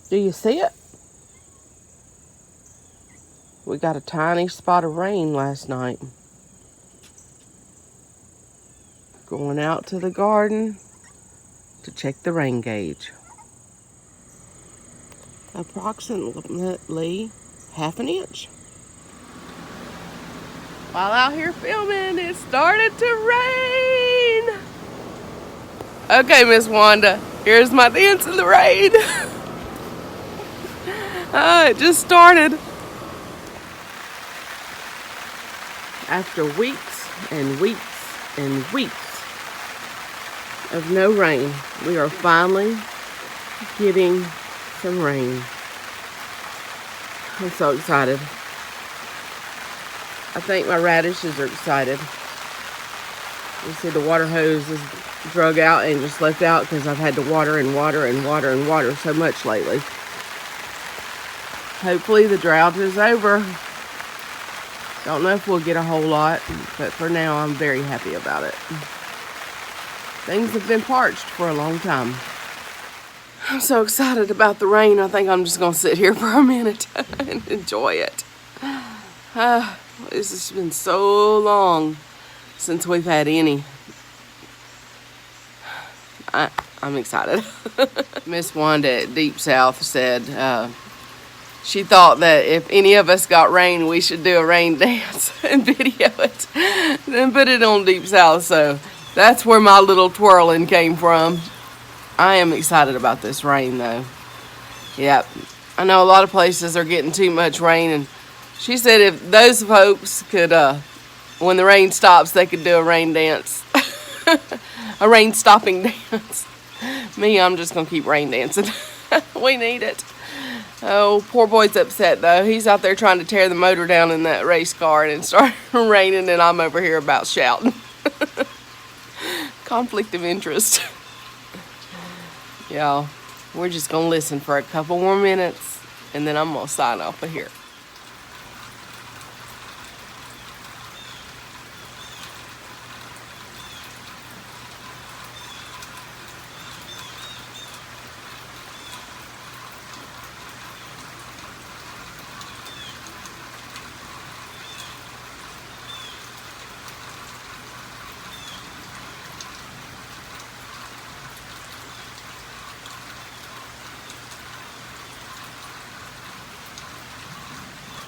Do you see it? We got a tiny spot of rain last night. Going out to the garden to check the rain gauge. Approximately half an inch. While out here filming, it started to rain. Okay, Miss Wanda, here's my dance in the rain. It just started. After weeks and weeks and weeks of no rain, we are finally getting some rain. I'm so excited. I think my radishes are excited. You see the water hose is drug out and just left out because I've had to water and water and water and water so much lately. Hopefully the drought is over. Don't know if we'll get a whole lot, but for now I'm very happy about it. Things have been parched for a long time. I'm so excited about the rain. I think I'm just going to sit here for a minute and enjoy it. This has been so long since we've had any. I'm excited. Miss Wanda at Deep South said she thought that if any of us got rain, we should do a rain dance and video it. Then put it on Deep South. So that's where my little twirling came from. I am excited about this rain, though. Yep. I know a lot of places are getting too much rain, and she said if those folks could, when the rain stops, they could do a rain dance. A rain stopping dance. Me, I'm just going to keep rain dancing. We need it. Oh, poor boy's upset, though. He's out there trying to tear the motor down in that race car, and it started raining, and I'm over here about shouting. Conflict of interest. Y'all, we're just going to listen for a couple more minutes, and then I'm going to sign off of here.